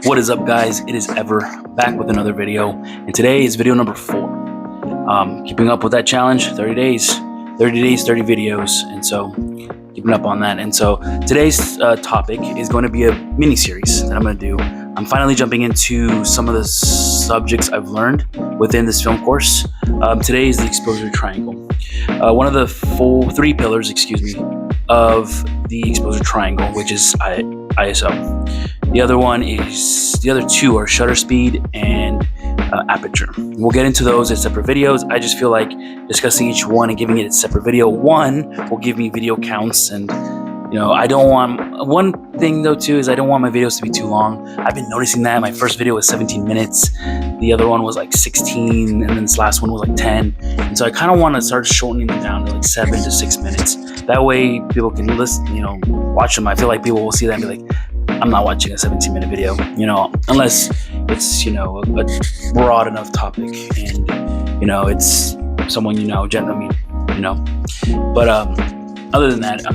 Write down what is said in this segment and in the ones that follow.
What is up, guys? It is Ever back with another video, and today is video number 4. Keeping up with that challenge, 30 days, 30 videos, and so keeping up on that. And so today's topic is going to be a mini series that I'm going to do. I'm finally jumping into some of the subjects I've learned within this film course. Today is the exposure triangle. One of the three pillars, of the exposure triangle, which is ISO. The other two are shutter speed and aperture. We'll get into those as separate videos. I just feel like discussing each one and giving it a separate video. One will give me video counts, and I don't want, one thing though too is I don't want my videos to be too long. I've been noticing that my first video was 17 minutes, the other one was like 16, and then this last one was like 10. And so I kind of want to start shortening them down to like 7 to 6 minutes. That way people can listen, watch them. I feel like people will see that and be like, I'm not watching a 17-minute video, unless it's, a broad enough topic and, it's someone generally, But other than that,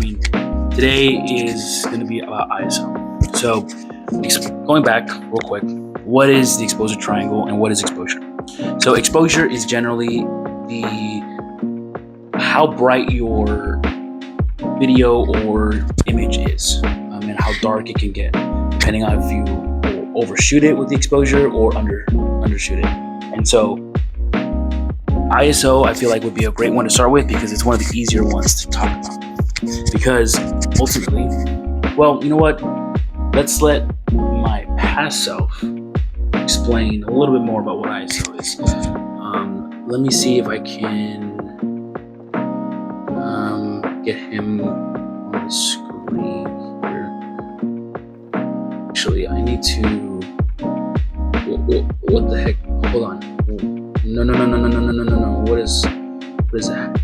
today is going to be about ISO. So going back real quick, what is the exposure triangle and what is exposure? So exposure is generally how bright your video or image is, and how dark it can get, depending on if you overshoot it with the exposure or undershoot it. And so ISO, I feel like, would be a great one to start with because it's one of the easier ones to talk about. Because ultimately, well, you know what? Let's let my past self explain a little bit more about what ISO is. Let me see if I can get him on the screen here. Actually, I need to. What the heck? Hold on. No. What is that?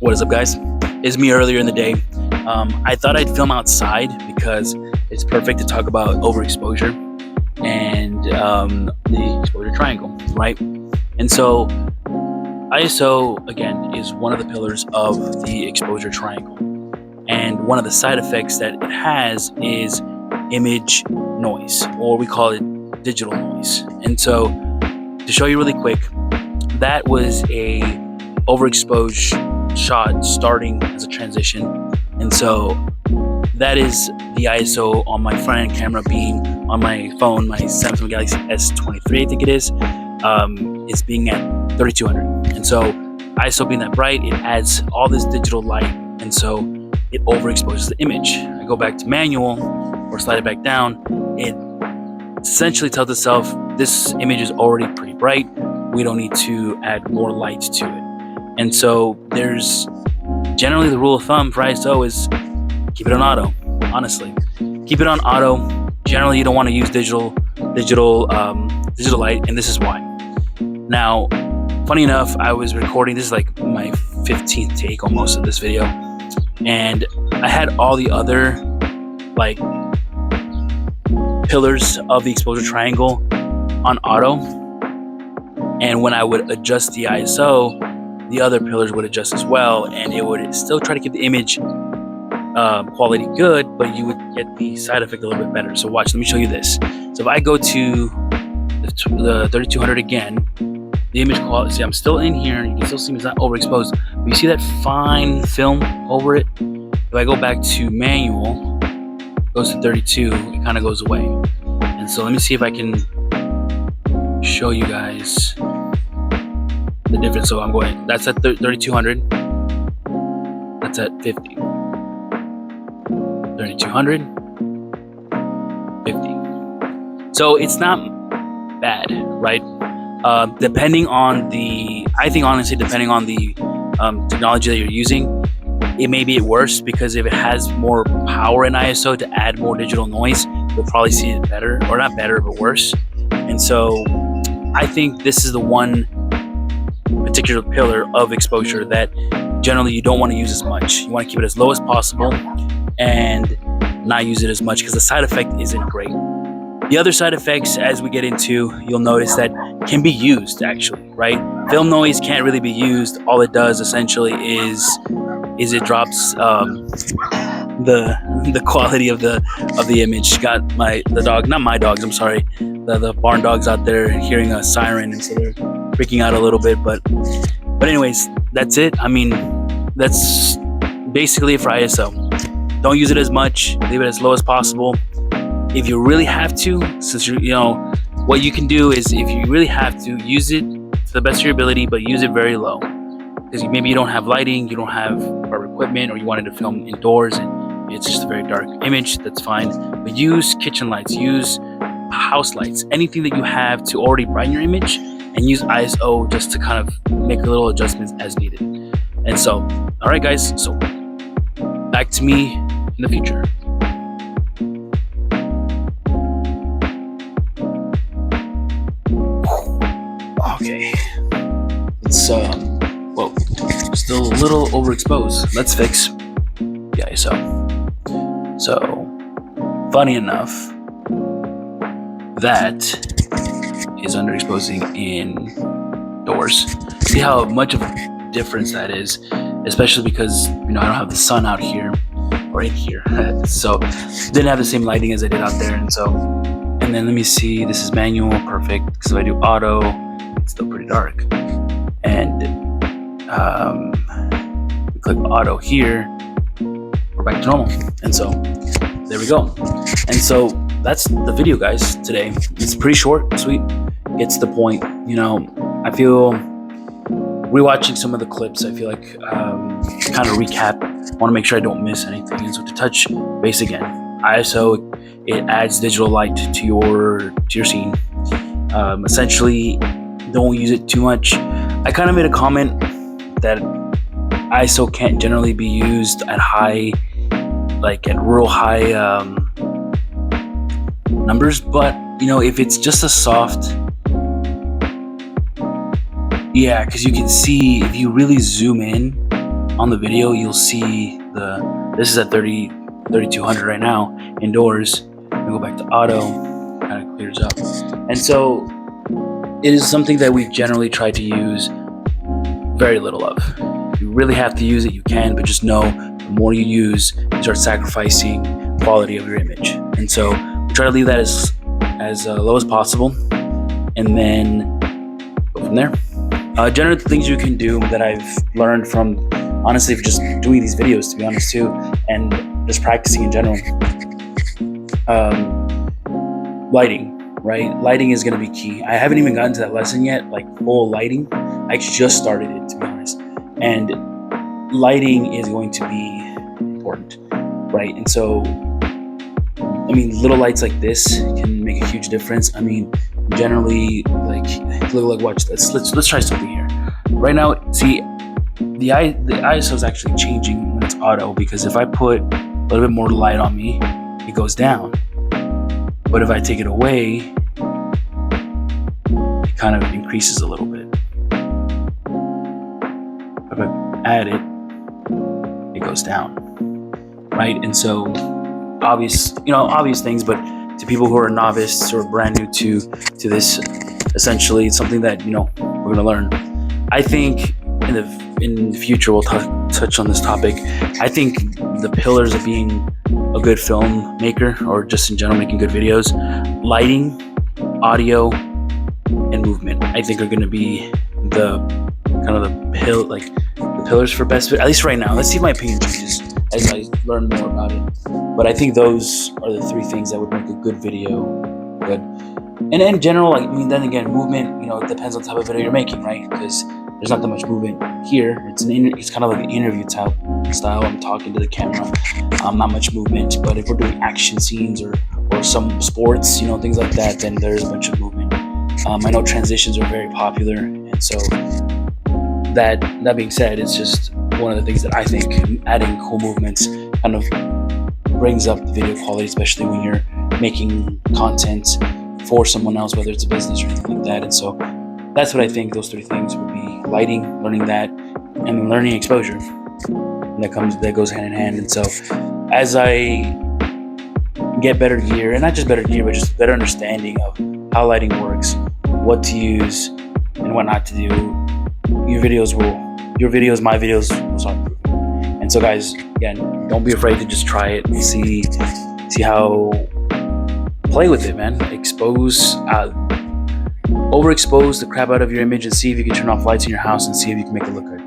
What is up, guys? It's me earlier in the day. I thought I'd film outside because it's perfect to talk about overexposure and the exposure triangle, right? And so ISO, again, is one of the pillars of the exposure triangle. And one of the side effects that it has is image noise, or we call it digital noise. And so to show you really quick, that was a overexposed shot starting as a transition. And so that is the ISO on my front end camera being on my phone, my Samsung Galaxy S23, I think it is. It's being at 3200. And so ISO being that bright, it adds all this digital light, and so it overexposes the image. I go back to manual or slide it back down, it essentially tells itself this image is already pretty bright, we don't need to add more light to it. And so there's generally the rule of thumb for ISO is keep it on auto. Honestly, keep it on auto. Generally, you don't want to use digital light, and this is why. Now, funny enough, I was recording, this is like my 15th take almost of this video, and I had all the other like pillars of the exposure triangle on auto, and when I would adjust the ISO, the other pillars would adjust as well, and it would still try to keep the image quality good, but you would get the side effect a little bit better. So watch, let me show you this. So if I go to the 3200 again, the image quality, see, I'm still in here, and you can still see me, it's not overexposed, but you see that fine film over it? If I go back to manual, it goes to 32, it kind of goes away. And so let me see if I can show you guys the difference. So I'm going, that's at 3200, that's at 50, 3200, 50. So it's not bad, right? Depending on the, I think honestly, depending on the technology that you're using, it may be worse, because if it has more power in ISO to add more digital noise, you'll probably see it better, or not better, but worse. And so I think this is the one particular pillar of exposure that generally you don't want to use as much. You want to keep it as low as possible and not use it as much, because the side effect isn't great. The other side effects, as we get into, you'll notice that can be used actually, right? Film noise can't really be used. All it does essentially is it drops the quality of the image. Got the dog, not my dogs, I'm sorry, the barn dogs out there hearing a siren, and so they're freaking out a little bit. But anyways, that's it. I mean, that's basically it for ISO. Don't use it as much. Leave it as low as possible. If you really have to, since what you can do is, if you really have to, use it to the best of your ability, but use it very low. Because maybe you don't have lighting, you don't have proper equipment, or you wanted to film indoors and it's just a very dark image, that's fine. But use kitchen lights, use house lights, anything that you have to already brighten your image, and use ISO just to kind of make a little adjustments as needed. And so, all right guys, so back to me in the future. Okay, it's well, still a little overexposed. Let's fix the ISO. So, funny enough, that is underexposing indoors. See how much of a difference that is, especially because I don't have the sun out here or in here, so didn't have the same lighting as I did out there. And then let me see, this is manual, perfect, because if I do auto, it's still pretty dark. And we click auto here, we're back to normal. And so there we go. And so that's the video, guys, today. It's pretty short, sweet, gets to the point. I feel rewatching some of the clips, I feel like kind of recap, I want to make sure I don't miss anything. And so to touch base again, ISO, it adds digital light to your scene. Essentially, don't use it too much. I kind of made a comment that ISO can't generally be used at high, like at real high numbers, but if it's just a soft, yeah, because you can see, if you really zoom in on the video, you'll see this is at 3200 right now indoors. We go back to auto, kind of clears up. And so it is something that we've generally tried to use very little of. If you really have to use it, you can, but just know the more you use, you start sacrificing quality of your image. And so we try to leave that as low as possible, and then go from there. General things you can do that I've learned from, honestly, for just doing these videos, to be honest too, and just practicing in general. Lighting. Right? Lighting is going to be key. I haven't even gotten to that lesson yet, like full lighting. I just started it, to be honest. And lighting is going to be important, right? And so, little lights like this can make a huge difference. Generally, watch this. Let's try something here. Right now, see, the ISO is actually changing when it's auto, because if I put a little bit more light on me, it goes down. But if I take it away, it kind of increases a little bit. If I add it, it goes down, right? And so obvious things, but to people who are novice or brand new to this, essentially it's something that we're going to learn. I think in the future we'll touch on this topic. I think the pillars of being a good filmmaker, or just in general making good videos, lighting, audio, and movement, I think are going to be the pillars for best fit, at least right now. Let's see if my opinion changes as I learn more about it. But I think those are the three things that would make a good video good. And in general, then again, movement, it depends on the type of video you're making, right? Because there's not that much movement here. It's kind of like an interview type style. I'm talking to the camera. Not much movement. But if we're doing action scenes or some sports, things like that, then there's a bunch of movement. I know transitions are very popular, and so that being said, it's just one of the things that I think adding cool movements kind of brings up the video quality, especially when you're making content for someone else, whether it's a business or anything like that. And so that's what I think those three things would be: lighting, learning that, and learning exposure. And that goes hand in hand. And so as I get better gear, and not just better gear, but just better understanding of how lighting works, what to use and what not to do, my videos will start improving. And so guys, again, don't be afraid to just try it and see how, play with it, man. Overexpose the crap out of your image and see if you can turn off lights in your house and see if you can make it look good.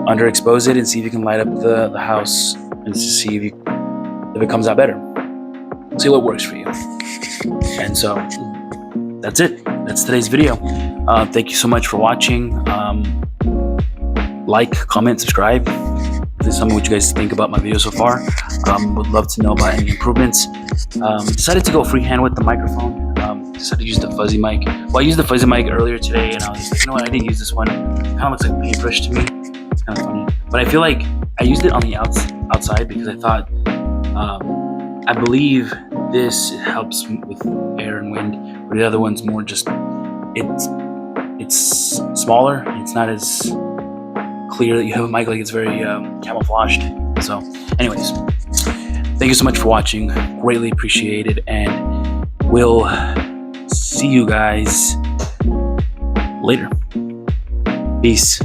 Underexpose it and see if you can light up the house and see if it comes out better. See what works for you. And so that's it. That's today's video. Thank you so much for watching. Like, comment, subscribe. Please tell me what you guys think about my video so far. Would love to know about any improvements. Decided to go freehand with the microphone. Decided to use the fuzzy mic. Well, I used the fuzzy mic earlier today, and I was like, you know what, I didn't use this one. It kind of looks like paintbrush to me. It's kind of funny. But I feel like I used it on the outside because I thought, I believe this helps with air and wind, but the other one's more just, it's smaller. It's not as clear that you have a mic, like it's very camouflaged. So anyways, thank you so much for watching. Greatly appreciated, and we'll see you guys later. Peace.